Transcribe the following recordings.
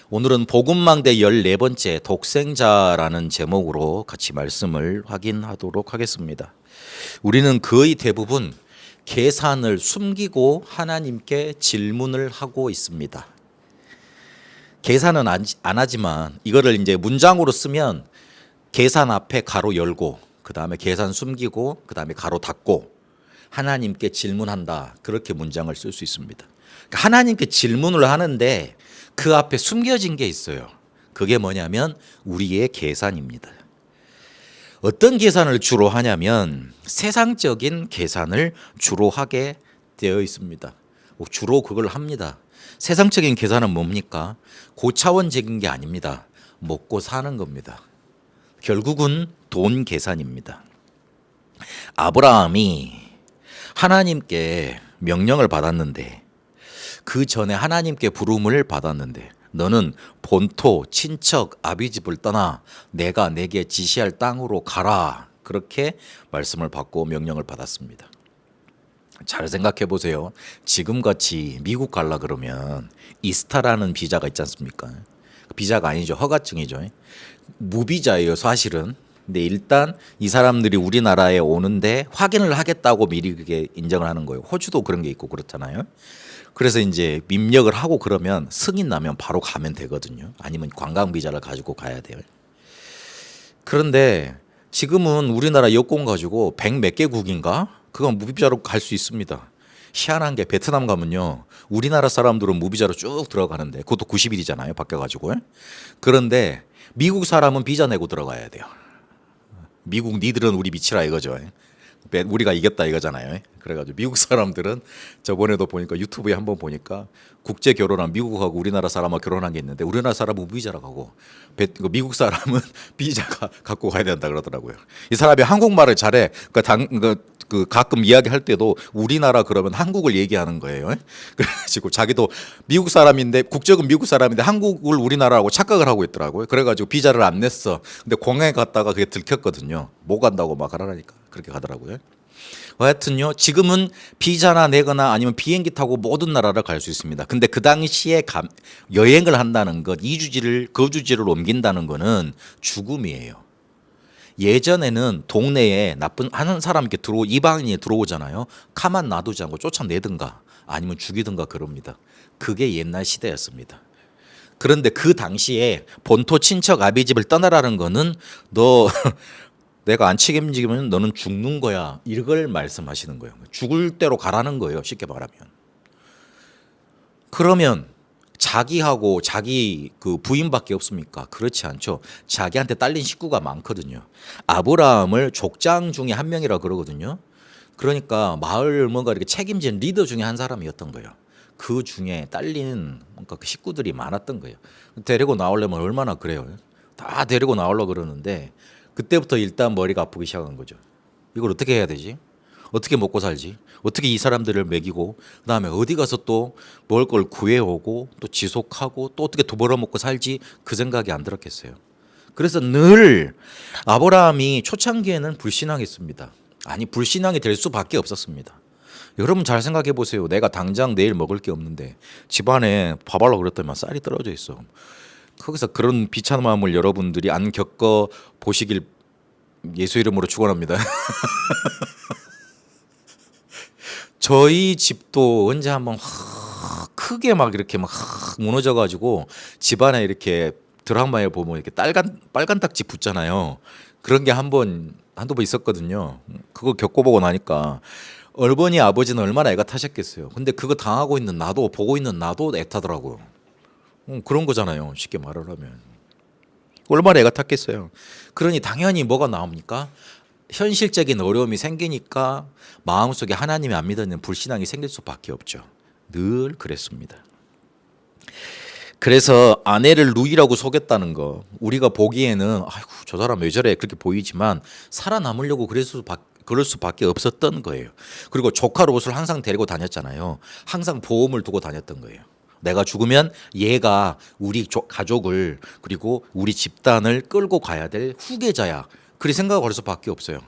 오늘은 복음망대 14번째 독생자라는 제목으로 같이 말씀을 확인하도록 하겠습니다. 우리는 거의 대부분 계산을 숨기고 하나님께 질문을 하고 있습니다. 계산은 안 하지만 이거를 이제 문장으로 쓰면 계산 앞에 가로 열고 그 다음에 계산 숨기고 그 다음에 가로 닫고 하나님께 질문한다, 그렇게 문장을 쓸 수 있습니다. 그러니까 하나님께 질문을 하는데 그 앞에 숨겨진 게 있어요. 그게 뭐냐면 우리의 계산입니다. 어떤 계산을 주로 하냐면 세상적인 계산을 주로 하게 되어 있습니다. 주로 그걸 합니다. 세상적인 계산은 뭡니까? 고차원적인 게 아닙니다. 먹고 사는 겁니다. 결국은 돈 계산입니다. 아브라함이 하나님께 명령을 받았는데, 그 전에 하나님께 부름을 받았는데, 너는 본토 친척 아비 집을 떠나 내가 내게 지시할 땅으로 가라, 그렇게 말씀을 받고 명령을 받았습니다. 잘 생각해 보세요. 지금같이 미국 가려 그러면 이스타라는 비자가 있지 않습니까? 비자가 아니죠, 허가증이죠. 무비자예요 사실은. 근데 일단 이 사람들이 우리나라에 오는데 확인을 하겠다고 미리 그게 인정을 하는 거예요. 호주도 그런 게 있고 그렇잖아요. 그래서 이제 입력을 하고 그러면 승인 나면 바로 가면 되거든요. 아니면 관광 비자를 가지고 가야 돼요. 그런데 지금은 우리나라 여권 가지고 100 몇 개국인가? 그건 무비자로 갈 수 있습니다. 희한한 게 베트남 가면요, 우리나라 사람들은 무비자로 쭉 들어가는데 그것도 90일이잖아요 바뀌어가지고. 그런데 미국 사람은 비자 내고 들어가야 돼요. 미국 니들은 우리 미치라 이거죠. 우리가 이겼다 이거잖아요. 그래가지고 미국 사람들은 저번에도 보니까 유튜브에 한번 보니까 국제 결혼한 미국하고 우리나라 사람하고 결혼한 게 있는데 우리나라 사람은 무비자로 가고 미국 사람은 비자가 갖고 가야 된다 그러더라고요. 이 사람이 한국말을 잘해. 그 가끔 이야기할 때도 우리나라 그러면 한국을 얘기하는 거예요. 그래가지고 자기도 미국 사람인데, 국적은 미국 사람인데 한국을 우리나라라고 착각을 하고 있더라고요. 그래가지고 비자를 안 냈어. 근데 공항에 갔다가 그게 들켰거든요. 못 간다고 막 하라니까 그렇게 가더라고요. 하여튼요, 지금은 비자나 내거나 아니면 비행기 타고 모든 나라를 갈 수 있습니다. 근데 그 당시에 여행을 한다는 것, 거주지를 옮긴다는 거는 죽음이에요. 예전에는 동네에 나쁜 하는 사람 이렇게 이방인이 들어오잖아요. 가만 놔두지 않고 쫓아내든가 아니면 죽이든가 그럽니다. 그게 옛날 시대였습니다. 그런데 그 당시에 본토 친척 아비 집을 떠나라는 거는 너 내가 안 책임지면 너는 죽는 거야, 이걸 말씀하시는 거예요. 죽을 대로 가라는 거예요, 쉽게 말하면. 그러면 자기하고 자기 그 부인밖에 없습니까? 그렇지 않죠. 자기한테 딸린 식구가 많거든요. 아브라함을 족장 중에 한 명이라 그러거든요. 그러니까 마을 뭔가 이렇게 책임진 리더 중에 한 사람이었던 거예요. 그 중에 딸린 뭔가 그 식구들이 많았던 거예요. 데리고 나오려면 얼마나 그래요. 다 데리고 나오려고 그러는데 그때부터 일단 머리가 아프기 시작한 거죠. 이걸 어떻게 해야 되지? 어떻게 먹고 살지? 어떻게 이 사람들을 먹이고 그다음에 어디 가서 또 먹을 걸 구해오고 또 지속하고 또 어떻게 도 벌어먹고 살지, 그 생각이 안 들었겠어요. 그래서 늘 아브라함이 초창기에는 불신앙했습니다. 아니, 불신앙이 될 수밖에 없었습니다. 여러분 잘 생각해 보세요. 내가 당장 내일 먹을 게 없는데 집안에 밥 하려고 그랬더니 쌀이 떨어져 있어. 거기서 그런 비참한 마음을 여러분들이 안 겪어 보시길 예수 이름으로 축원합니다. 저희 집도 언제 한번 크게 막 이렇게 막 무너져가지고 집안에 이렇게 드라마에 보면 이렇게 빨간 딱지 붙잖아요. 그런 게 한두 번 있었거든요. 그거 겪어보고 나니까 어머니 아버지는 얼마나 애가 타셨겠어요. 근데 그거 당하고 있는 나도, 보고 있는 나도 애 타더라고요. 그런 거잖아요, 쉽게 말을 하면. 얼마나 애가 탔겠어요. 그러니 당연히 뭐가 나옵니까? 현실적인 어려움이 생기니까 마음속에 하나님이 안 믿는 불신앙이 생길 수밖에 없죠. 늘 그랬습니다. 그래서 아내를 루이라고 속였다는 거, 우리가 보기에는 아이고 저 사람 왜 저래 그렇게 보이지만 살아남으려고 그럴 수밖에 없었던 거예요. 그리고 조카 롯을 항상 데리고 다녔잖아요. 항상 보험을 두고 다녔던 거예요. 내가 죽으면 얘가 우리 가족을 그리고 우리 집단을 끌고 가야 될 후계자야, 그리 생각할 수밖에 없어요.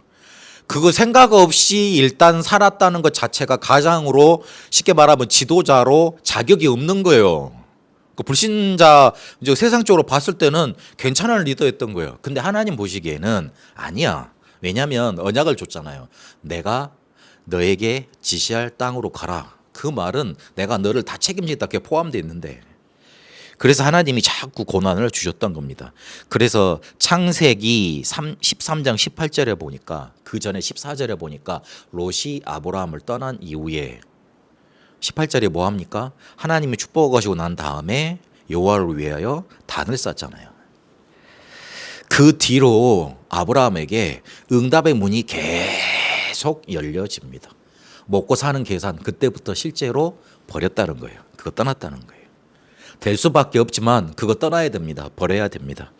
그거 생각 없이 일단 살았다는 것 자체가 가장으로, 쉽게 말하면 지도자로 자격이 없는 거예요. 그 불신자 이제 세상적으로 봤을 때는 괜찮은 리더였던 거예요. 근데 하나님 보시기에는 아니야. 왜냐하면 언약을 줬잖아요. 내가 너에게 지시할 땅으로 가라. 그 말은 내가 너를 다 책임지겠다. 그게 포함되어 있는데. 그래서 하나님이 자꾸 고난을 주셨던 겁니다. 그래서 창세기 13장 18절에 보니까 그 전에 14절에 보니까 롯이 아브라함을 떠난 이후에 18절에 뭐 합니까? 하나님이 축복하시고 난 다음에 여호와를 위하여 단을 쌓잖아요. 그 뒤로 아브라함에게 응답의 문이 계속 열려집니다. 먹고 사는 계산 그때부터 실제로 버렸다는 거예요. 그거 떠났다는 거예요. 될 수밖에 없지만 그거 떠나야 됩니다. 버려야 됩니다.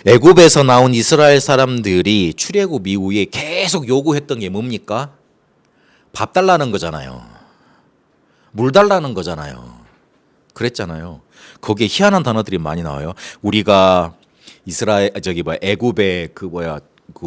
애굽에서 나온 이스라엘 사람들이 출애굽 이후에 계속 요구했던 게 뭡니까? 밥 달라는 거잖아요. 물 달라는 거잖아요. 그랬잖아요. 거기에 희한한 단어들이 많이 나와요. 우리가 애굽의 그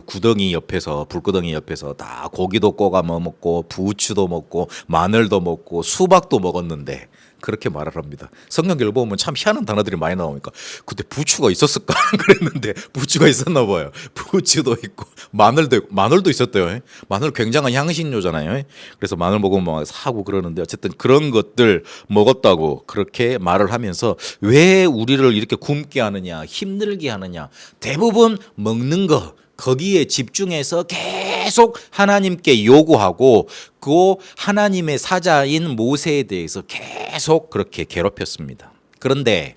구덩이 옆에서 불구덩이 옆에서 다 고기도 꼬가 먹고 부추도 먹고 마늘도 먹고 수박도 먹었는데 그렇게 말을 합니다. 성경 읽어보면 참 희한한 단어들이 많이 나오니까 그때 부추가 있었을까 그랬는데 부추가 있었나 봐요. 부추도 있고 마늘도 있었대요. 마늘 굉장한 향신료잖아요. 그래서 마늘 먹으면 막 사고 그러는데 어쨌든 그런 것들 먹었다고 그렇게 말을 하면서 왜 우리를 이렇게 굶게 하느냐 힘들게 하느냐 대부분 먹는 거 거기에 집중해서 계속 하나님께 요구하고 그 하나님의 사자인 모세에 대해서 계속 그렇게 괴롭혔습니다. 그런데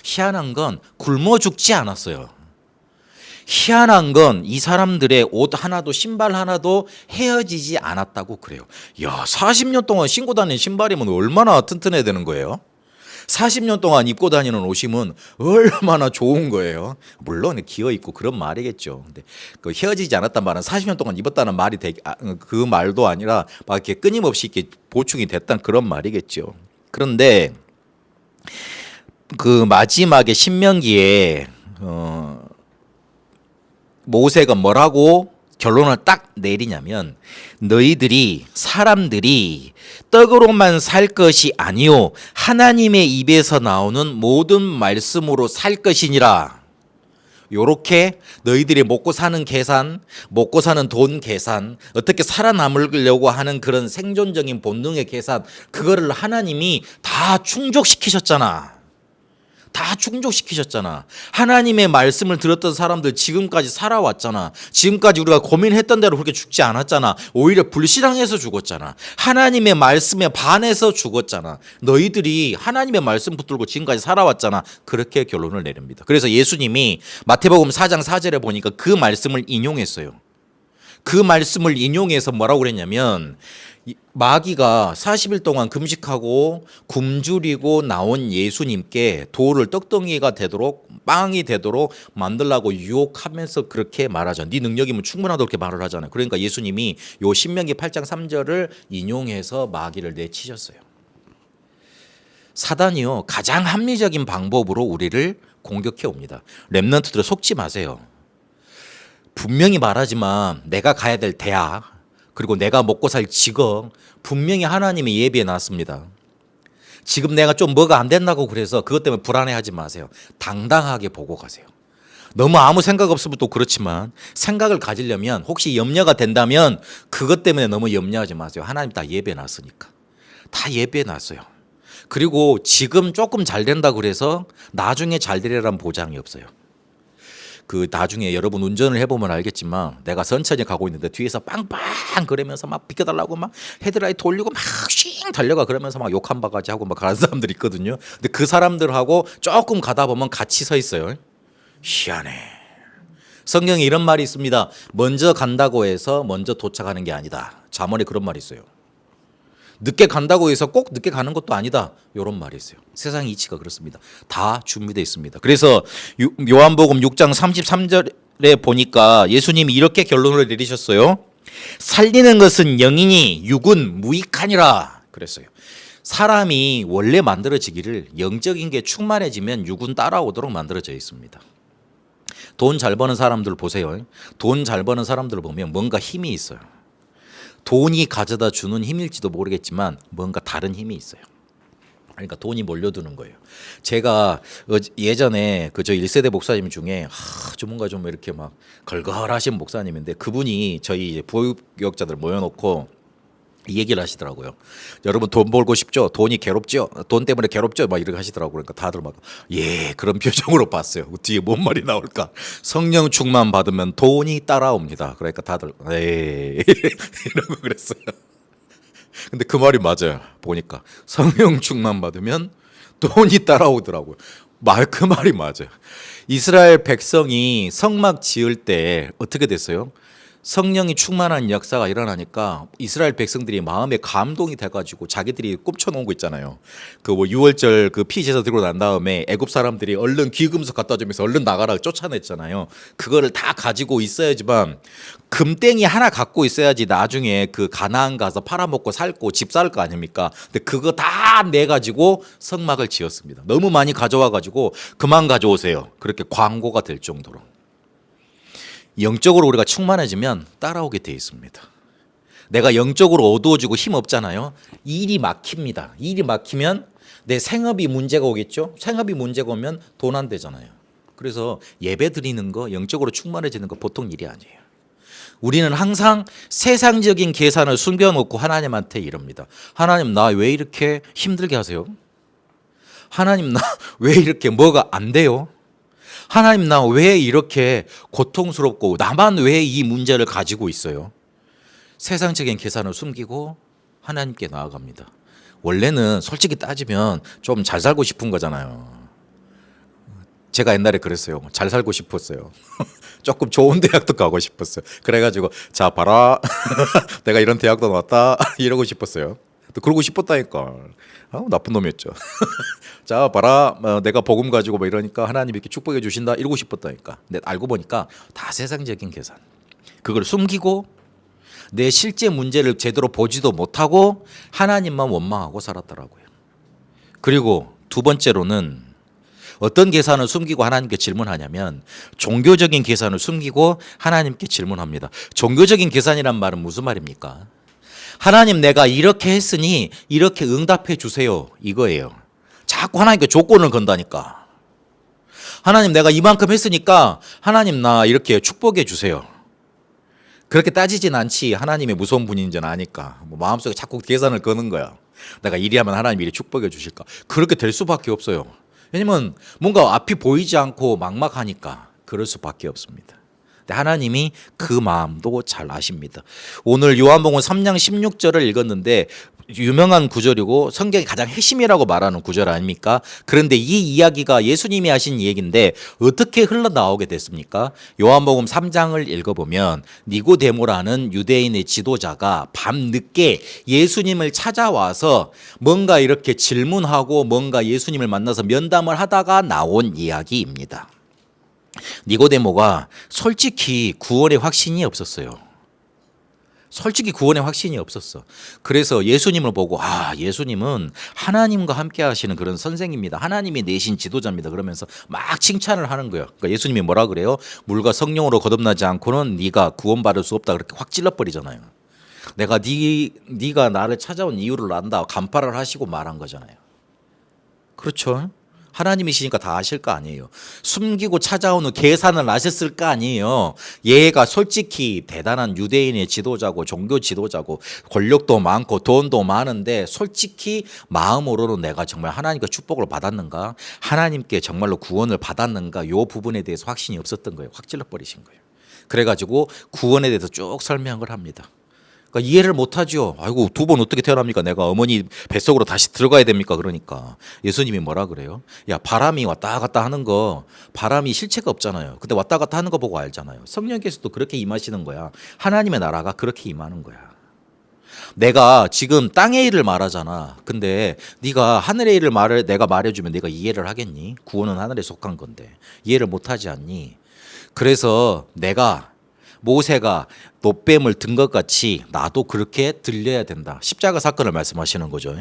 희한한 건 굶어 죽지 않았어요. 희한한 건 이 사람들의 옷 하나도 신발 하나도 헤어지지 않았다고 그래요. 야, 40년 동안 신고 다니는 신발이면 얼마나 튼튼해야 되는 거예요? 40년 동안 입고 다니는 옷이면 얼마나 좋은 거예요. 물론 기어 있고 그런 말이겠죠. 근데 그 헤어지지 않았단 말은 40년 동안 입었다는 말이 그 말도 아니라 막 이렇게 끊임없이 이렇게 보충이 됐다는 그런 말이겠죠. 그런데 그 마지막에 신명기에 모세가 뭐라고 결론을 딱 내리냐면 사람들이 떡으로만 살 것이 아니요 하나님의 입에서 나오는 모든 말씀으로 살 것이니라. 요렇게 너희들이 먹고 사는 계산, 먹고 사는 돈 계산, 어떻게 살아남으려고 하는 그런 생존적인 본능의 계산, 그거를 하나님이 다 충족시키셨잖아. 다 충족시키셨잖아. 하나님의 말씀을 들었던 사람들 지금까지 살아왔잖아. 지금까지 우리가 고민했던 대로 그렇게 죽지 않았잖아. 오히려 불신앙해서 죽었잖아. 하나님의 말씀에 반해서 죽었잖아. 너희들이 하나님의 말씀 붙들고 지금까지 살아왔잖아. 그렇게 결론을 내립니다. 그래서 예수님이 마태복음 4장 4절에 보니까 그 말씀을 인용했어요. 그 말씀을 인용해서 뭐라고 그랬냐면 마귀가 40일 동안 금식하고 굶주리고 나온 예수님께 돌을 떡덩이가 되도록 빵이 되도록 만들라고 유혹하면서 그렇게 말하죠. 네 능력이면 충분하다고 그렇게 말을 하잖아요. 그러니까 예수님이 요 신명기 8장 3절을 인용해서 마귀를 내치셨어요. 사단이요 가장 합리적인 방법으로 우리를 공격해 옵니다. 렘넌트들은 속지 마세요. 분명히 말하지만 내가 가야 될 대학 그리고 내가 먹고 살 직업 분명히 하나님이 예비해 놨습니다. 지금 내가 좀 뭐가 안 된다고 그래서 그것 때문에 불안해하지 마세요. 당당하게 보고 가세요. 너무 아무 생각 없으면 또 그렇지만 생각을 가지려면 혹시 염려가 된다면 그것 때문에 너무 염려하지 마세요. 하나님 다 예비해 놨으니까. 다 예비해 놨어요. 그리고 지금 조금 잘 된다 그래서 나중에 잘 되리라는 보장이 없어요. 그 나중에 여러분 운전을 해보면 알겠지만 내가 천천히 가고 있는데 뒤에서 빵빵 그러면서 막 비켜달라고 막 헤드라이트 돌리고 막 쉥 달려가 그러면서 막 욕 한 바가지 하고 막 그런 사람들이 있거든요. 근데 그 사람들하고 조금 가다 보면 같이 서 있어요. 희한해. 성경에 이런 말이 있습니다. 먼저 간다고 해서 먼저 도착하는 게 아니다. 잠언에 그런 말이 있어요. 늦게 간다고 해서 꼭 늦게 가는 것도 아니다. 이런 말이 있어요. 세상 이치가 그렇습니다. 다 준비되어 있습니다. 그래서 요한복음 6장 33절에 보니까 예수님이 이렇게 결론을 내리셨어요. 살리는 것은 영이니 육은 무익하니라 그랬어요. 사람이 원래 만들어지기를 영적인 게 충만해지면 육은 따라오도록 만들어져 있습니다. 돈 잘 버는 사람들 보세요. 돈 잘 버는 사람들을 보면 뭔가 힘이 있어요. 돈이 가져다 주는 힘일지도 모르겠지만 뭔가 다른 힘이 있어요. 그러니까 돈이 몰려드는 거예요. 제가 예전에 그 저 1세대 목사님 중에 아주 뭔가 좀 이렇게 막 걸걸하신 목사님인데 그분이 저희 이제 부교육자들 모여놓고 이 얘기를 하시더라고요. 여러분 돈 벌고 싶죠? 돈이 괴롭죠? 돈 때문에 괴롭죠? 막 이렇게 하시더라고요. 그러니까 다들 막 예 그런 표정으로 봤어요. 뒤에 뭔 말이 나올까? 성령 충만 받으면 돈이 따라옵니다. 그러니까 다들 에이 이러고 그랬어요. 근데 그 말이 맞아요. 보니까 성령 충만 받으면 돈이 따라오더라고요. 그 말이 맞아요. 이스라엘 백성이 성막 지을 때 어떻게 됐어요? 성령이 충만한 역사가 일어나니까 이스라엘 백성들이 마음에 감동이 돼가지고 자기들이 꼽쳐놓은 거 있잖아요. 그 뭐 유월절 그 피제사 들고 난 다음에 애굽 사람들이 얼른 귀금속 갖다 주면서 얼른 나가라 쫓아냈잖아요. 그거를 다 가지고 있어야지만 금땡이 하나 갖고 있어야지 나중에 그 가나안 가서 팔아먹고 살고 집 살 거 아닙니까? 근데 그거 다 내가지고 성막을 지었습니다. 너무 많이 가져와가지고 그만 가져오세요. 그렇게 광고가 될 정도로. 영적으로 우리가 충만해지면 따라오게 돼 있습니다. 내가 영적으로 어두워지고 힘 없잖아요. 일이 막힙니다. 일이 막히면 내 생업이 문제가 오겠죠. 생업이 문제가 오면 돈 안 되잖아요. 그래서 예배 드리는 거, 영적으로 충만해지는 거 보통 일이 아니에요. 우리는 항상 세상적인 계산을 숨겨놓고 하나님한테 이럽니다. 하나님 나 왜 이렇게 힘들게 하세요? 하나님 나 왜 이렇게 뭐가 안 돼요? 하나님 나 왜 이렇게 고통스럽고 나만 왜 이 문제를 가지고 있어요? 세상적인 계산을 숨기고 하나님께 나아갑니다. 원래는 솔직히 따지면 좀 잘 살고 싶은 거잖아요. 제가 옛날에 그랬어요. 잘 살고 싶었어요. 조금 좋은 대학도 가고 싶었어요. 그래가지고 자 봐라 내가 이런 대학도 나왔다 이러고 싶었어요. 또 그러고 싶었다니까. 나쁜 놈이었죠. 자 봐라 내가 복음 가지고 뭐 이러니까 하나님 이렇게 축복해 주신다 이러고 싶었다니까. 근데 알고 보니까 다 세상적인 계산. 그걸 숨기고 내 실제 문제를 제대로 보지도 못하고 하나님만 원망하고 살았더라고요. 그리고 두 번째로는 어떤 계산을 숨기고 하나님께 질문하냐면 종교적인 계산을 숨기고 하나님께 질문합니다. 종교적인 계산이란 말은 무슨 말입니까? 하나님 내가 이렇게 했으니 이렇게 응답해 주세요 이거예요. 자꾸 하나님께 조건을 건다니까. 하나님 내가 이만큼 했으니까 하나님 나 이렇게 축복해 주세요. 그렇게 따지진 않지. 하나님의 무서운 분인지는 아니까. 마음속에 자꾸 계산을 거는 거야. 내가 이리 하면 하나님이 이리 축복해 주실까. 그렇게 될 수밖에 없어요. 왜냐면 뭔가 앞이 보이지 않고 막막하니까 그럴 수밖에 없습니다. 하나님이 그 마음도 잘 아십니다. 오늘 요한복음 3장 16절을 읽었는데 유명한 구절이고 성경의 가장 핵심이라고 말하는 구절 아닙니까? 그런데 이 이야기가 예수님이 하신 얘기인데 어떻게 흘러나오게 됐습니까? 요한복음 3장을 읽어보면 니고데모라는 유대인의 지도자가 밤늦게 예수님을 찾아와서 뭔가 이렇게 질문하고 뭔가 예수님을 만나서 면담을 하다가 나온 이야기입니다. 니고데모가 솔직히 구원의 확신이 없었어요. 솔직히 구원의 확신이 없었어. 그래서 예수님을 보고 예수님은 하나님과 함께 하시는 그런 선생입니다. 하나님이 내신 지도자입니다. 그러면서 막 칭찬을 하는 거예요. 그러니까 예수님이 뭐라 그래요? 물과 성령으로 거듭나지 않고는 네가 구원받을 수 없다. 그렇게 확 찔러버리잖아요. 내가 네가 나를 찾아온 이유를 안다. 간파를 하시고 말한 거잖아요. 그렇죠? 하나님이시니까 다 아실 거 아니에요. 숨기고 찾아오는 계산을 아셨을 거 아니에요. 얘가 솔직히 대단한 유대인의 지도자고 종교 지도자고 권력도 많고 돈도 많은데 솔직히 마음으로는 내가 정말 하나님께 축복을 받았는가? 하나님께 정말로 구원을 받았는가? 이 부분에 대해서 확신이 없었던 거예요. 확 찔러버리신 거예요. 그래가지고 구원에 대해서 쭉 설명을 합니다. 그러니까 이해를 못하죠. 아이고 두 번 어떻게 태어납니까? 내가 어머니 뱃속으로 다시 들어가야 됩니까? 그러니까 예수님이 뭐라 그래요? 야 바람이 왔다 갔다 하는 거 바람이 실체가 없잖아요. 근데 왔다 갔다 하는 거 보고 알잖아요. 성령께서도 그렇게 임하시는 거야. 하나님의 나라가 그렇게 임하는 거야. 내가 지금 땅의 일을 말하잖아. 근데 네가 하늘의 일을 내가 말해주면 네가 이해를 하겠니? 구원은 하늘에 속한 건데 이해를 못하지 않니? 그래서 내가 모세가 노뱀을 든 것 같이 나도 그렇게 들려야 된다. 십자가 사건을 말씀하시는 거죠.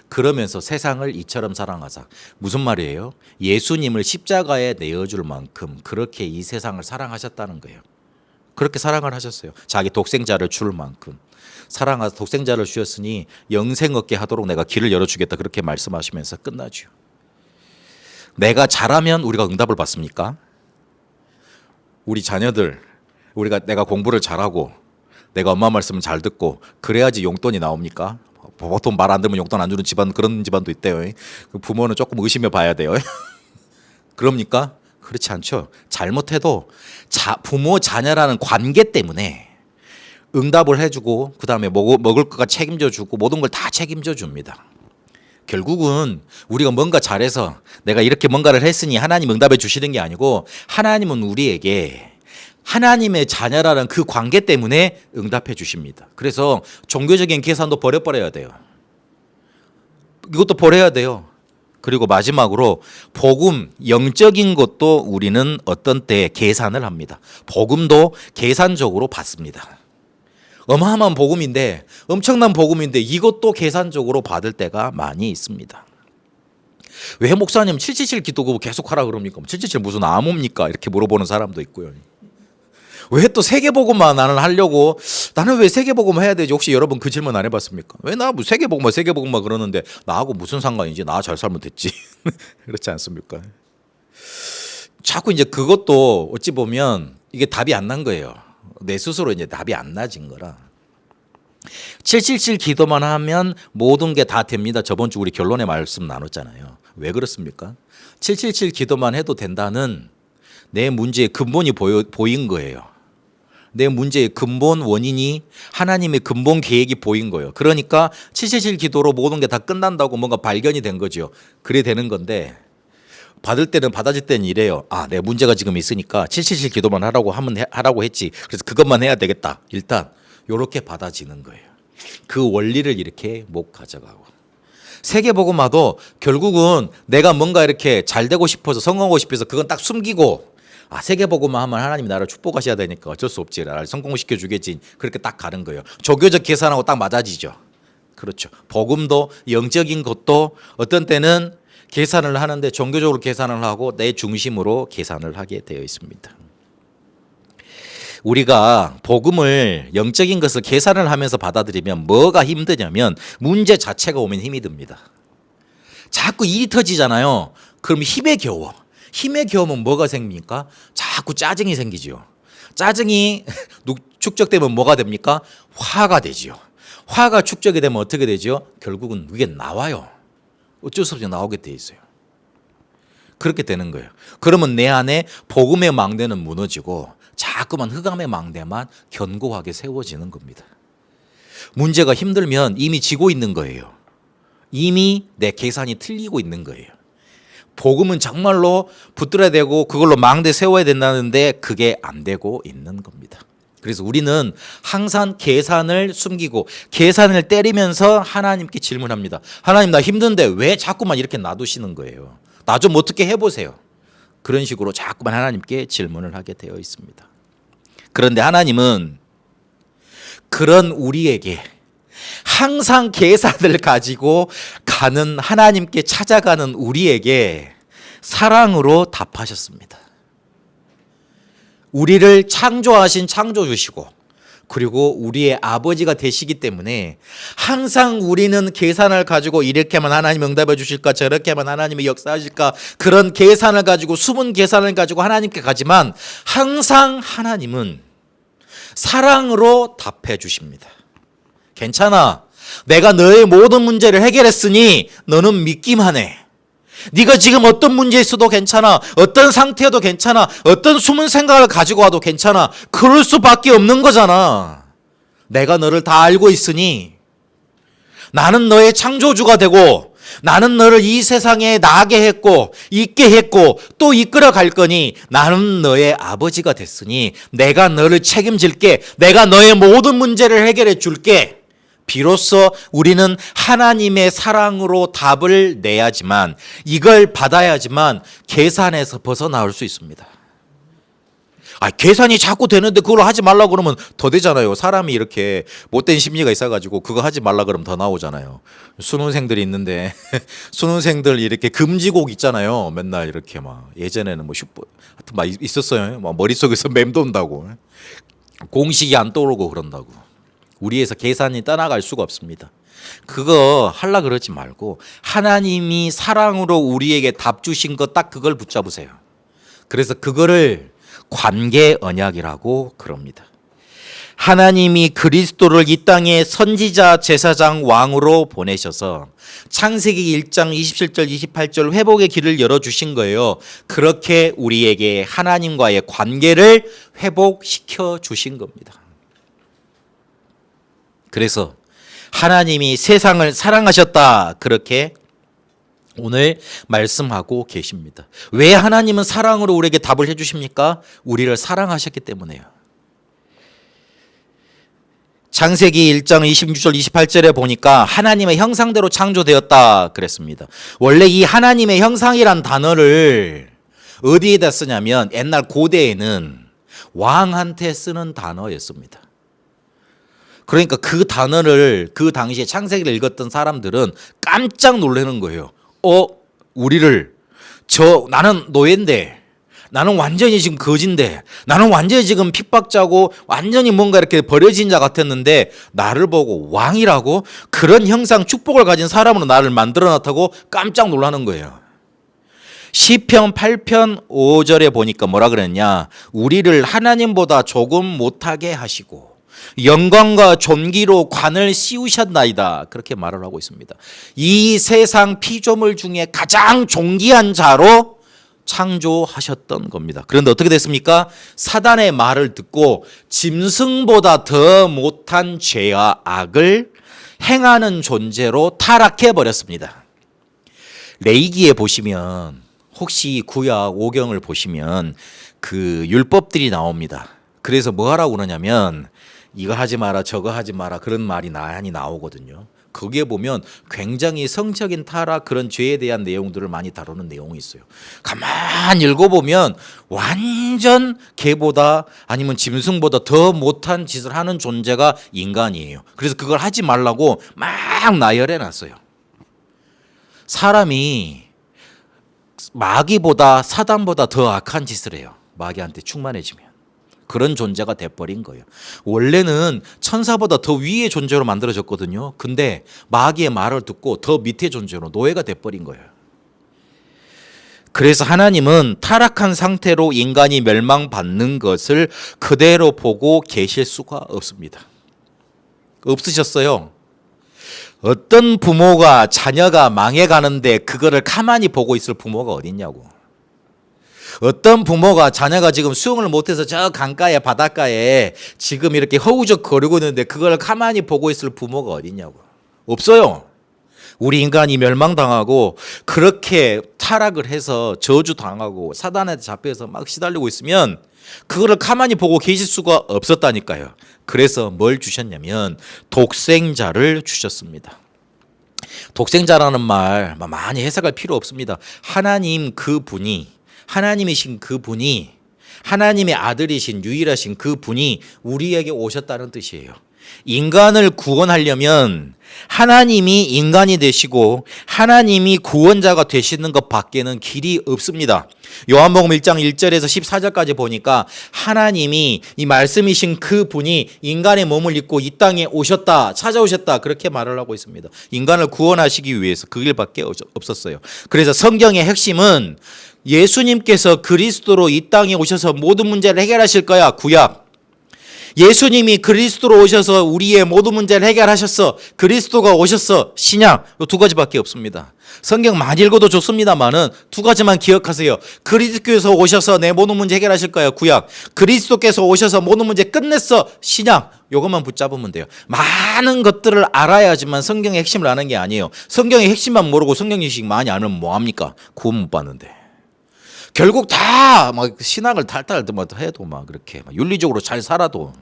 그러면서 세상을 이처럼 사랑하자. 무슨 말이에요? 예수님을 십자가에 내어줄 만큼 그렇게 이 세상을 사랑하셨다는 거예요. 그렇게 사랑을 하셨어요. 자기 독생자를 줄 만큼. 사랑하사 독생자를 주셨으니 영생 얻게 하도록 내가 길을 열어주겠다 그렇게 말씀하시면서 끝나죠. 내가 잘하면 우리가 응답을 받습니까? 우리 자녀들 내가 공부를 잘하고 내가 엄마 말씀을 잘 듣고 그래야지 용돈이 나옵니까? 보통 말 안 들으면 용돈 안 주는 집안 그런 집안도 있대요. 부모는 조금 의심해 봐야 돼요. 그럽니까? 그렇지 않죠. 잘못해도 부모 자녀라는 관계 때문에 응답을 해주고 그 다음에 먹을 것까 책임져 주고 모든 걸 다 책임져 줍니다. 결국은 우리가 뭔가 잘해서 내가 이렇게 뭔가를 했으니 하나님 응답해 주시는 게 아니고 하나님은 우리에게 하나님의 자녀라는 그 관계 때문에 응답해 주십니다. 그래서 종교적인 계산도 버려야 돼요. 이것도 버려야 돼요. 그리고 마지막으로 복음, 영적인 것도 우리는 어떤 때 계산을 합니다. 복음도 계산적으로 받습니다. 어마어마한 복음인데 엄청난 복음인데 이것도 계산적으로 받을 때가 많이 있습니다. 왜 목사님 777 기도 계속 하라 그럽니까? 777 무슨 암호입니까? 이렇게 물어보는 사람도 있고요. 왜 또 세계복음만 나는 하려고 나는 왜 세계복음 해야 되지? 혹시 여러분 그 질문 안 해봤습니까? 왜 나 세계복음만 그러는데 나하고 무슨 상관이지? 나 잘 살면 됐지. 그렇지 않습니까? 자꾸 이제 그것도 어찌 보면 이게 답이 안 난 거예요. 내 스스로 이제 답이 안 나진 거라. 777 기도만 하면 모든 게 다 됩니다. 저번 주 우리 결론의 말씀 나눴잖아요. 왜 그렇습니까? 777 기도만 해도 된다는 내 문제의 근본이 보인 거예요. 내 문제의 근본 원인이 하나님의 근본 계획이 보인 거예요. 그러니까 777 기도로 모든 게 다 끝난다고 뭔가 발견이 된 거죠. 그래 되는 건데 받아질 때는 이래요. 내 문제가 지금 있으니까 777 기도만 하라고 했지. 그래서 그것만 해야 되겠다. 일단 이렇게 받아지는 거예요. 그 원리를 이렇게 못 가져가고. 세계복음화도 결국은 내가 뭔가 이렇게 잘 되고 싶어서 성공하고 싶어서 그건 딱 숨기고 세계복음화 하면 하나님이 나를 축복하셔야 되니까 어쩔 수 없지. 나를 성공시켜 주겠지. 그렇게 딱 가는 거예요. 조교적 계산하고 딱 맞아지죠. 그렇죠. 복음도 영적인 것도 어떤 때는 계산을 하는데 종교적으로 계산을 하고 내 중심으로 계산을 하게 되어 있습니다. 우리가 복음을 영적인 것을 계산을 하면서 받아들이면 뭐가 힘드냐면 문제 자체가 오면 힘이 듭니다. 자꾸 일이 터지잖아요. 그럼 힘에 겨워. 힘에 겨우면 뭐가 생깁니까? 자꾸 짜증이 생기죠. 짜증이 축적되면 뭐가 됩니까? 화가 되죠. 화가 축적이 되면 어떻게 되죠? 결국은 그게 나와요. 어쩔 수 없이 나오게 돼 있어요. 그렇게 되는 거예요. 그러면 내 안에 복음의 망대는 무너지고 자꾸만 흑암의 망대만 견고하게 세워지는 겁니다. 문제가 힘들면 이미 지고 있는 거예요. 이미 내 계산이 틀리고 있는 거예요. 복음은 정말로 붙들어야 되고 그걸로 망대 세워야 된다는데 그게 안 되고 있는 겁니다. 그래서 우리는 항상 계산을 숨기고 계산을 때리면서 하나님께 질문합니다. 하나님 나 힘든데 왜 자꾸만 이렇게 놔두시는 거예요? 나 좀 어떻게 해보세요. 그런 식으로 자꾸만 하나님께 질문을 하게 되어 있습니다. 그런데 하나님은 그런 우리에게 항상 계산을 가지고 가는 하나님께 찾아가는 우리에게 사랑으로 답하셨습니다. 우리를 창조하신 창조주시고 그리고 우리의 아버지가 되시기 때문에 항상 우리는 계산을 가지고 이렇게 하면 하나님 응답해 주실까 저렇게 하면 하나님이 역사하실까 그런 계산을 가지고 숨은 계산을 가지고 하나님께 가지만 항상 하나님은 사랑으로 답해 주십니다. 괜찮아. 내가 너의 모든 문제를 해결했으니 너는 믿기만 해. 네가 지금 어떤 문제에 있어도 괜찮아. 어떤 상태여도 괜찮아. 어떤 숨은 생각을 가지고 와도 괜찮아. 그럴 수밖에 없는 거잖아. 내가 너를 다 알고 있으니 나는 너의 창조주가 되고 나는 너를 이 세상에 나게 했고 있게 했고 또 이끌어 갈 거니 나는 너의 아버지가 됐으니 내가 너를 책임질게. 내가 너의 모든 문제를 해결해 줄게. 비로소 우리는 하나님의 사랑으로 답을 내야지만 이걸 받아야지만 계산에서 벗어나올 수 있습니다. 계산이 자꾸 되는데 그걸 하지 말라고 그러면 더 되잖아요. 사람이 이렇게 못된 심리가 있어가지고 그거 하지 말라 그러면 더 나오잖아요. 수능생들이 있는데 수능생들 이렇게 금지곡 있잖아요. 맨날 이렇게 막 예전에는 뭐 슈퍼 하여튼 막 있었어요. 막 머릿속에서 맴돈다고 공식이 안 떠오르고 그런다고. 우리에서 계산이 떠나갈 수가 없습니다. 그거 하려 그러지 말고 하나님이 사랑으로 우리에게 답 주신 거 딱 그걸 붙잡으세요. 그래서 그거를 관계 언약이라고 그럽니다. 하나님이 그리스도를 이 땅에 선지자, 제사장, 왕으로 보내셔서 창세기 1장 27절 28절 회복의 길을 열어주신 거예요. 그렇게 우리에게 하나님과의 관계를 회복시켜 주신 겁니다. 그래서 하나님이 세상을 사랑하셨다, 그렇게 오늘 말씀하고 계십니다. 왜 하나님은 사랑으로 우리에게 답을 해주십니까? 우리를 사랑하셨기 때문에요. 창세기 1장 26절 28절에 보니까 하나님의 형상대로 창조되었다 그랬습니다. 원래 이 하나님의 형상이란 단어를 어디에다 쓰냐면 옛날 고대에는 왕한테 쓰는 단어였습니다. 그러니까 그 단어를 그 당시에 창세기를 읽었던 사람들은 깜짝 놀라는 거예요. 우리를 나는 노예인데, 나는 완전히 지금 거지인데, 나는 완전히 지금 핍박자고 완전히 뭔가 이렇게 버려진 자 같았는데 나를 보고 왕이라고, 그런 형상 축복을 가진 사람으로 나를 만들어 놨다고 깜짝 놀라는 거예요. 시편 8편 5절에 보니까 뭐라 그랬냐? 우리를 하나님보다 조금 못하게 하시고 영광과 존귀로 관을 씌우셨나이다, 그렇게 말을 하고 있습니다. 이 세상 피조물 중에 가장 존귀한 자로 창조하셨던 겁니다. 그런데 어떻게 됐습니까? 사단의 말을 듣고 짐승보다 더 못한 죄와 악을 행하는 존재로 타락해 버렸습니다. 레위기에 보시면, 혹시 구약 5경을 보시면 그 율법들이 나옵니다. 그래서 뭐 하라고 그러냐면 이거 하지 마라 저거 하지 마라 그런 말이 많이 나오거든요. 거기에 보면 굉장히 성적인 타락, 그런 죄에 대한 내용들을 많이 다루는 내용이 있어요. 가만히 읽어보면 완전 개보다 아니면 짐승보다 더 못한 짓을 하는 존재가 인간이에요. 그래서 그걸 하지 말라고 막 나열해 놨어요. 사람이 마귀보다, 사단보다 더 악한 짓을 해요. 마귀한테 충만해지면. 그런 존재가 돼버린 거예요. 원래는 천사보다 더 위의 존재로 만들어졌거든요. 근데 마귀의 말을 듣고 더 밑의 존재로 노예가 돼버린 거예요. 그래서 하나님은 타락한 상태로 인간이 멸망받는 것을 그대로 보고 계실 수가 없습니다. 없으셨어요. 어떤 부모가 자녀가 망해가는데 그거를 가만히 보고 있을 부모가 어딨냐고. 어떤 부모가 자녀가 지금 수영을 못해서 저 강가에 바닷가에 지금 이렇게 허우적 거리고 있는데 그걸 가만히 보고 있을 부모가 어딨냐고. 없어요. 우리 인간이 멸망당하고 그렇게 타락을 해서 저주당하고 사단한테 잡혀서 막 시달리고 있으면 그거를 가만히 보고 계실 수가 없었다니까요. 그래서 뭘 주셨냐면 독생자를 주셨습니다. 독생자라는 말 많이 해석할 필요 없습니다. 하나님이신 그 분이, 하나님의 아들이신 유일하신 그 분이 우리에게 오셨다는 뜻이에요. 인간을 구원하려면 하나님이 인간이 되시고 하나님이 구원자가 되시는 것 밖에는 길이 없습니다. 요한복음 1장 1절에서 14절까지 보니까 하나님이, 이 말씀이신 그 분이 인간의 몸을 입고 이 땅에 오셨다, 찾아오셨다, 그렇게 말을 하고 있습니다. 인간을 구원하시기 위해서 그 길밖에 없었어요. 그래서 성경의 핵심은 예수님께서 그리스도로 이 땅에 오셔서 모든 문제를 해결하실 거야. 구약. 예수님이 그리스도로 오셔서 우리의 모든 문제를 해결하셨어. 그리스도가 오셨어. 신약. 이 두 가지밖에 없습니다. 성경 많이 읽어도 좋습니다만은 두 가지만 기억하세요. 그리스도께서 오셔서 내 모든 문제 해결하실 거야. 구약. 그리스도께서 오셔서 모든 문제 끝냈어. 신약. 이것만 붙잡으면 돼요. 많은 것들을 알아야지만 성경의 핵심을 아는 게 아니에요. 성경의 핵심만 모르고 성경 지식 많이 알면 뭐합니까? 구원 못 받는데. 결국 다 막 신학을 탈탈 해도 막 그렇게 막 윤리적으로 잘 살아도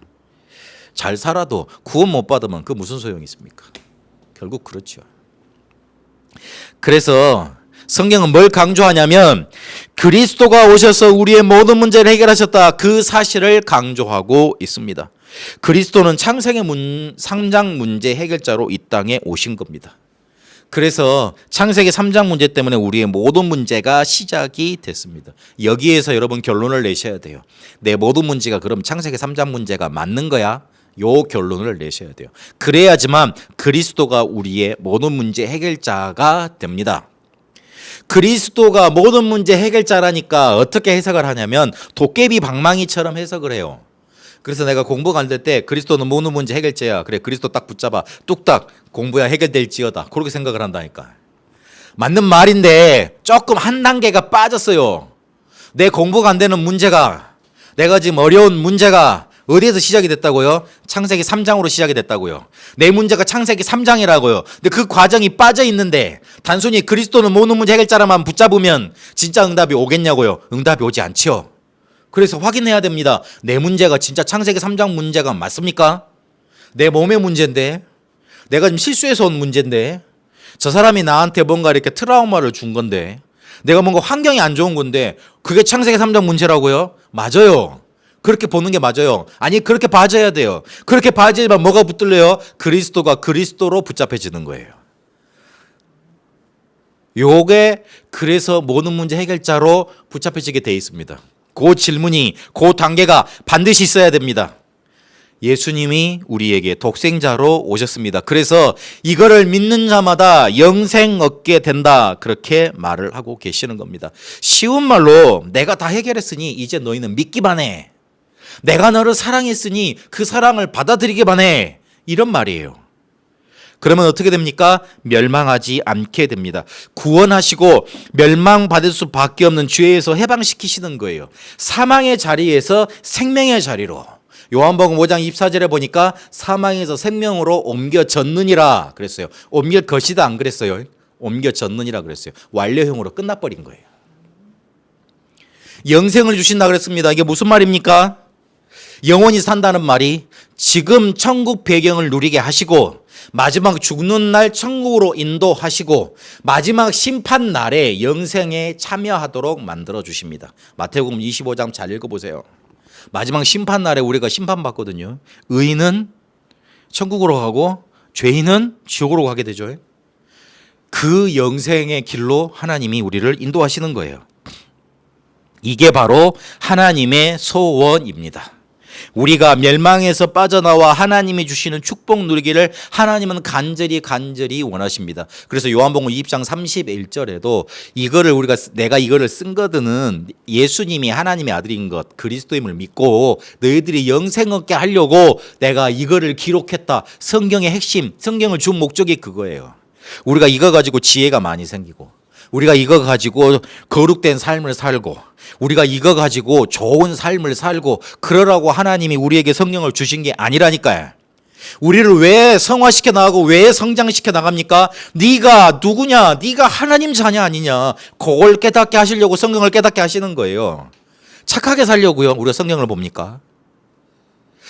구원 못 받으면 그 무슨 소용이 있습니까? 결국 그렇죠. 그래서 성경은 뭘 강조하냐면 그리스도가 오셔서 우리의 모든 문제를 해결하셨다, 그 사실을 강조하고 있습니다. 그리스도는 창세기 상장 문제 해결자로 이 땅에 오신 겁니다. 그래서 창세기 3장 문제 때문에 우리의 모든 문제가 시작이 됐습니다. 여기에서 여러분 결론을 내셔야 돼요. 내 모든 문제가 그럼 창세기 3장 문제가 맞는 거야? 요 결론을 내셔야 돼요. 그래야지만 그리스도가 우리의 모든 문제 해결자가 됩니다. 그리스도가 모든 문제 해결자라니까 어떻게 해석을 하냐면 도깨비 방망이처럼 해석을 해요. 그래서 내가 공부 간들 때 그리스도는 모든 문제 해결자야. 그래, 그리스도 딱 붙잡아. 뚝딱 공부야 해결될지어다. 그렇게 생각을 한다니까. 맞는 말인데 조금 한 단계가 빠졌어요. 내 공부가 안 되는 문제가, 내가 지금 어려운 문제가 어디에서 시작이 됐다고요? 창세기 3장으로 시작이 됐다고요. 내 문제가 창세기 3장이라고요. 근데 그 과정이 빠져 있는데 단순히 그리스도는 모든 문제 해결자라만 붙잡으면 진짜 응답이 오겠냐고요? 응답이 오지 않지요. 그래서 확인해야 됩니다. 내 문제가 진짜 창세기 3장 문제가 맞습니까? 내 몸의 문제인데, 내가 지금 실수해서 온 문제인데, 저 사람이 나한테 뭔가 이렇게 트라우마를 준 건데, 내가 뭔가 환경이 안 좋은 건데 그게 창세기 3장 문제라고요? 맞아요. 그렇게 보는 게 맞아요. 아니, 그렇게 봐줘야 돼요. 그렇게 봐야지만 뭐가 붙들려요? 그리스도가 그리스도로 붙잡혀지는 거예요. 요게 그래서 모든 문제 해결자로 붙잡혀지게 돼 있습니다. 그 질문이, 그 단계가 반드시 있어야 됩니다. 예수님이 우리에게 독생자로 오셨습니다. 그래서 이거를 믿는 자마다 영생 얻게 된다. 그렇게 말을 하고 계시는 겁니다. 쉬운 말로 내가 다 해결했으니 이제 너희는 믿기만 해. 내가 너를 사랑했으니 그 사랑을 받아들이기만 해. 이런 말이에요. 그러면 어떻게 됩니까? 멸망하지 않게 됩니다. 구원하시고 멸망받을 수밖에 없는 죄에서 해방시키시는 거예요. 사망의 자리에서 생명의 자리로. 요한복음 5장 24절에 보니까 사망에서 생명으로 옮겨졌느니라 그랬어요. 옮길 것이다 안 그랬어요. 옮겨졌느니라 그랬어요. 완료형으로 끝나버린 거예요. 영생을 주신다 그랬습니다. 이게 무슨 말입니까? 영원히 산다는 말이 지금 천국 배경을 누리게 하시고 마지막 죽는 날 천국으로 인도하시고 마지막 심판 날에 영생에 참여하도록 만들어 주십니다. 마태복음 25장 잘 읽어보세요. 마지막 심판 날에 우리가 심판받거든요. 의인은 천국으로 가고 죄인은 지옥으로 가게 되죠. 그 영생의 길로 하나님이 우리를 인도하시는 거예요. 이게 바로 하나님의 소원입니다. 우리가 멸망에서 빠져나와 하나님이 주시는 축복 누리기를 하나님은 간절히 원하십니다. 그래서 요한복음 20장 31절에도 내가 이거를 쓴 거는 예수님이 하나님의 아들인 것, 그리스도임을 믿고 너희들이 영생 얻게 하려고 내가 이거를 기록했다. 성경의 핵심, 성경을 준 목적이 그거예요. 우리가 이거 가지고 지혜가 많이 생기고, 우리가 이거 가지고 거룩된 삶을 살고, 우리가 이거 가지고 좋은 삶을 살고 그러라고 하나님이 우리에게 성령을 주신 게 아니라니까요. 우리를 왜 성화시켜 나가고 왜 성장시켜 나갑니까? 네가 누구냐? 네가 하나님 자녀 아니냐? 그걸 깨닫게 하시려고 성령을 깨닫게 하시는 거예요. 착하게 살려고요. 우리가 성령을 봅니까?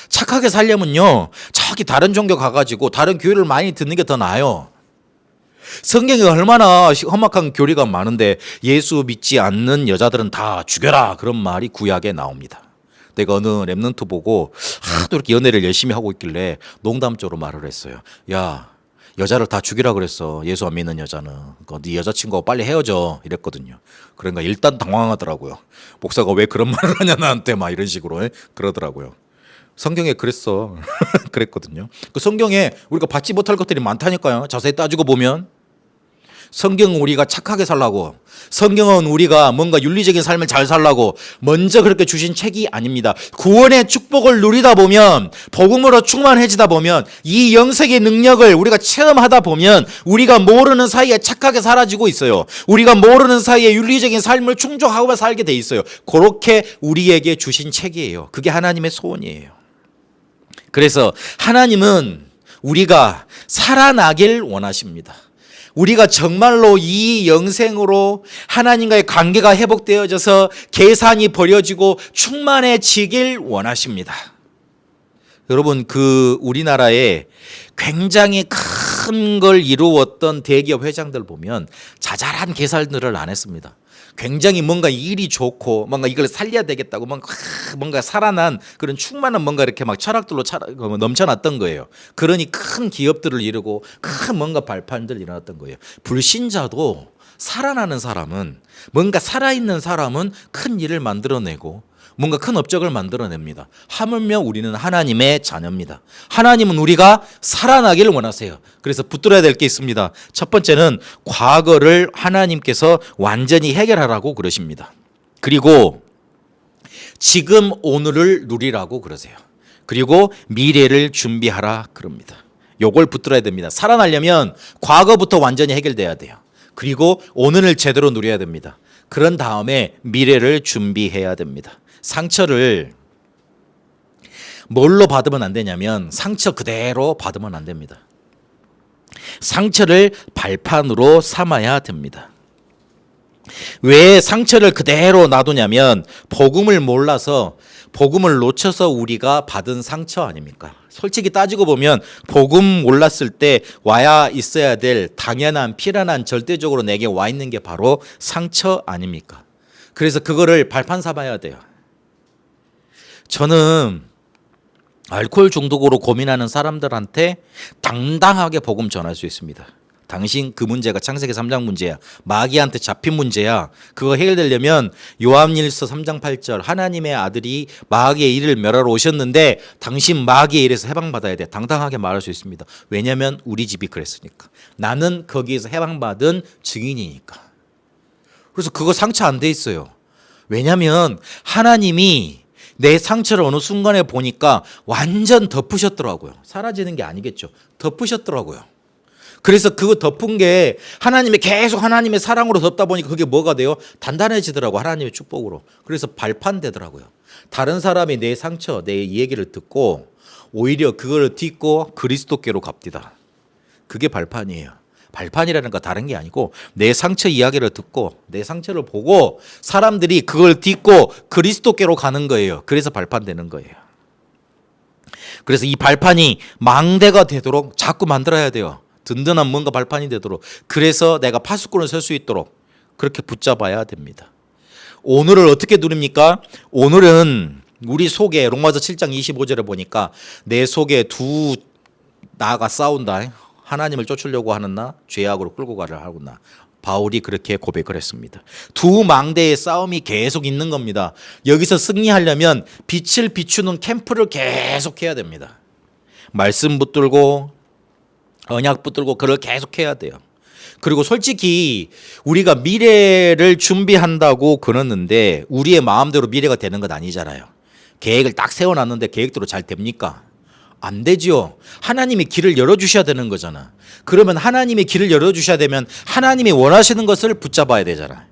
착하게 살려면요, 저기 다른 종교 가가지고 다른 교회를 많이 듣는 게 더 나아요. 성경에 얼마나 험악한 교리가 많은데 예수 믿지 않는 여자들은 다 죽여라, 그런 말이 구약에 나옵니다. 내가 어느 랩런트 보고 하도 이렇게 연애를 열심히 하고 있길래 농담적으로 말을 했어요. 야, 여자를 다 죽이라 그랬어. 예수 안 믿는 여자는. 그러니까 네 여자친구하고 빨리 헤어져 이랬거든요. 그러니까 일단 당황하더라고요. 목사가 왜 그런 말을 하냐 나한테, 막 이런 식으로 그러더라고요. 성경에 그랬어. 그랬거든요. 그 성경에 우리가 받지 못할 것들이 많다니까요. 자세히 따지고 보면 성경은 우리가 착하게 살라고, 성경은 우리가 뭔가 윤리적인 삶을 잘 살라고 먼저 그렇게 주신 책이 아닙니다. 구원의 축복을 누리다 보면, 복음으로 충만해지다 보면, 이 영생의 능력을 우리가 체험하다 보면 우리가 모르는 사이에 착하게 사라지고 있어요. 우리가 모르는 사이에 윤리적인 삶을 충족하고 살게 돼 있어요. 그렇게 우리에게 주신 책이에요. 그게 하나님의 소원이에요. 그래서 하나님은 우리가 살아나길 원하십니다. 우리가 정말로 이 영생으로 하나님과의 관계가 회복되어져서 계산이 버려지고 충만해지길 원하십니다. 여러분, 그 우리나라에 굉장히 큰 걸 이루었던 대기업 회장들 보면 자잘한 계산들을 안 했습니다. 굉장히 뭔가 일이 좋고 뭔가 이걸 살려야 되겠다고 뭔가 살아난 그런 충만한 뭔가 이렇게 막 철학들로 넘쳐났던 거예요. 그러니 큰 기업들을 이루고 큰 뭔가 발판들이 일어났던 거예요. 불신자도 살아나는 사람은, 뭔가 살아있는 사람은 큰 일을 만들어내고 뭔가 큰 업적을 만들어냅니다. 하물며 우리는 하나님의 자녀입니다. 하나님은 우리가 살아나기를 원하세요. 그래서 붙들어야 될 게 있습니다. 첫 번째는 과거를 하나님께서 완전히 해결하라고 그러십니다. 그리고 지금 오늘을 누리라고 그러세요. 그리고 미래를 준비하라 그럽니다. 요걸 붙들어야 됩니다. 살아나려면 과거부터 완전히 해결돼야 돼요. 그리고 오늘을 제대로 누려야 됩니다. 그런 다음에 미래를 준비해야 됩니다. 상처를 뭘로 받으면 안 되냐면 상처 그대로 받으면 안 됩니다. 상처를 발판으로 삼아야 됩니다. 왜 상처를 그대로 놔두냐면 복음을 몰라서 복음을 놓쳐서 우리가 받은 상처 아닙니까? 솔직히 따지고 보면 복음 몰랐을 때 와야 있어야 될 당연한 필연한 절대적으로 내게 와 있는 게 바로 상처 아닙니까? 그래서 그거를 발판 삼아야 돼요. 저는 알코올 중독으로 고민하는 사람들한테 당당하게 복음 전할 수 있습니다. 당신 그 문제가 창세기 3장 문제야. 마귀한테 잡힌 문제야. 그거 해결되려면 요한일서 3장 8절 하나님의 아들이 마귀의 일을 멸하러 오셨는데 당신 마귀의 일에서 해방받아야 돼. 당당하게 말할 수 있습니다. 왜냐하면 우리 집이 그랬으니까. 나는 거기에서 해방받은 증인이니까. 그래서 그거 상처 안 돼 있어요. 왜냐하면 하나님이 내 상처를 어느 순간에 보니까 완전 덮으셨더라고요. 사라지는 게 아니겠죠. 덮으셨더라고요. 그래서 그거 덮은 게 하나님의 계속 하나님의 사랑으로 덮다 보니까 그게 뭐가 돼요? 단단해지더라고. 하나님의 축복으로. 그래서 발판 되더라고요. 다른 사람이 내 상처, 내 얘기를 듣고 오히려 그걸 딛고 그리스도께로 갑디다. 그게 발판이에요. 발판이라는 거 다른 게 아니고 내 상처 이야기를 듣고 내 상처를 보고 사람들이 그걸 딛고 그리스도께로 가는 거예요. 그래서 발판 되는 거예요. 그래서 이 발판이 망대가 되도록 자꾸 만들어야 돼요. 든든한 뭔가 발판이 되도록. 그래서 내가 파수꾼을 설 수 있도록 그렇게 붙잡아야 됩니다. 오늘을 어떻게 누립니까? 오늘은 우리 속에 로마서 7장 25절에 보니까 내 속에 두 나가 싸운다. 하나님을 쫓으려고 하는 나, 죄악으로 끌고 가려 하고 나. 바울이 그렇게 고백을 했습니다. 두 망대의 싸움이 계속 있는 겁니다. 여기서 승리하려면 빛을 비추는 캠프를 계속 해야 됩니다. 말씀 붙들고 언약 붙들고 그걸 계속 해야 돼요. 그리고 솔직히 우리가 미래를 준비한다고 그러는데 우리의 마음대로 미래가 되는 건 아니잖아요. 계획을 딱 세워놨는데 계획대로 잘 됩니까? 안 되지요. 하나님이 길을 열어주셔야 되는 거잖아. 그러면 하나님의 길을 열어주셔야 되면 하나님이 원하시는 것을 붙잡아야 되잖아.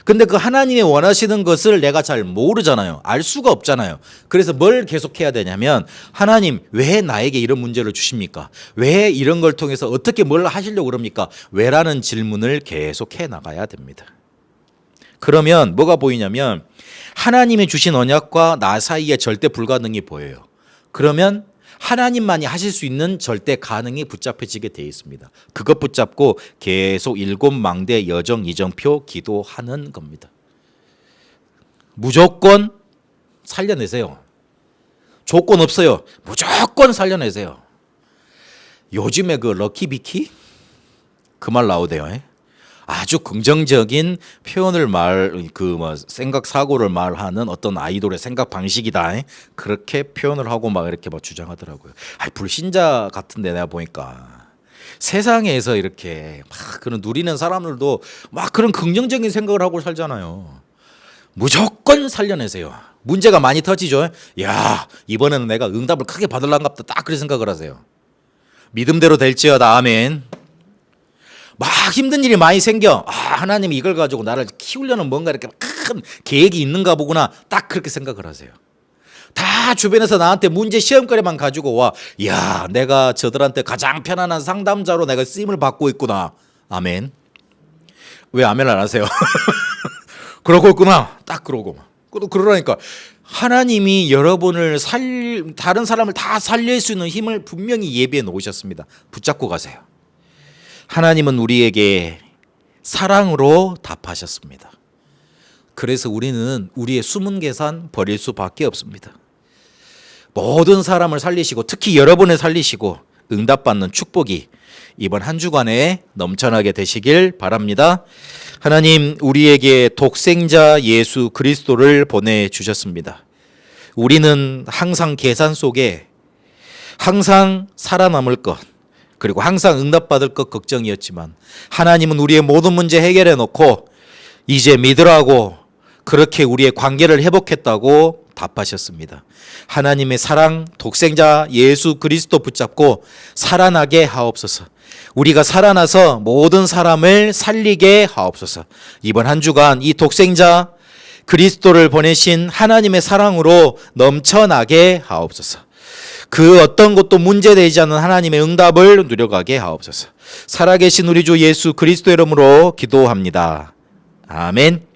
근데 그 하나님이 원하시는 것을 내가 잘 모르잖아요. 알 수가 없잖아요. 그래서 뭘 계속해야 되냐면 하나님 왜 나에게 이런 문제를 주십니까? 왜 이런 걸 통해서 어떻게 뭘 하시려고 그럽니까? 왜라는 질문을 계속해 나가야 됩니다. 그러면 뭐가 보이냐면 하나님이 주신 언약과 나 사이에 절대 불가능이 보여요. 그러면 하나님만이 하실 수 있는 절대 가능이 붙잡혀지게 되어 있습니다. 그것 붙잡고 계속 7망대 여정 이정표 기도하는 겁니다. 무조건 살려내세요. 조건 없어요. 무조건 살려내세요. 요즘에 그 럭키비키 그 말 나오대요. 아주 긍정적인 표현을 생각 사고를 말하는 어떤 아이돌의 생각 방식이다. 그렇게 표현을 하고 막 이렇게 막 주장하더라고요. 불신자 같은데 내가 보니까 세상에서 이렇게 막 그런 누리는 사람들도 막 그런 긍정적인 생각을 하고 살잖아요. 무조건 살려내세요. 문제가 많이 터지죠. 야, 이번에는 내가 응답을 크게 받을란갑다. 딱 그렇게 생각을 하세요. 믿음대로 될지어다. 아멘. 막 힘든 일이 많이 생겨. 하나님이 이걸 가지고 나를 키우려는 뭔가 이렇게 큰 계획이 있는가 보구나. 딱 그렇게 생각을 하세요. 다 주변에서 나한테 문제 시험거리만 가지고 와. 야, 내가 저들한테 가장 편안한 상담자로 내가 쓰임을 받고 있구나. 아멘. 왜 아멘 안 하세요? 그러고 있구나. 딱 그러고. 그러라니까. 하나님이 여러분을 다른 사람을 다 살릴 수 있는 힘을 분명히 예비해 놓으셨습니다. 붙잡고 가세요. 하나님은 우리에게 사랑으로 답하셨습니다. 그래서 우리는 우리의 숨은 계산 버릴 수밖에 없습니다. 모든 사람을 살리시고 특히 여러분을 살리시고 응답받는 축복이 이번 한 주간에 넘쳐나게 되시길 바랍니다. 하나님, 우리에게 독생자 예수 그리스도를 보내주셨습니다. 우리는 항상 계산 속에 항상 살아남을 것, 그리고 항상 응답받을 것 걱정이었지만 하나님은 우리의 모든 문제 해결해 놓고 이제 믿으라고, 그렇게 우리의 관계를 회복했다고 답하셨습니다. 하나님의 사랑, 독생자 예수 그리스도 붙잡고 살아나게 하옵소서. 우리가 살아나서 모든 사람을 살리게 하옵소서. 이번 한 주간 이 독생자 그리스도를 보내신 하나님의 사랑으로 넘쳐나게 하옵소서. 그 어떤 것도 문제되지 않는 하나님의 응답을 누려가게 하옵소서. 살아계신 우리 주 예수 그리스도 이름으로 기도합니다. 아멘.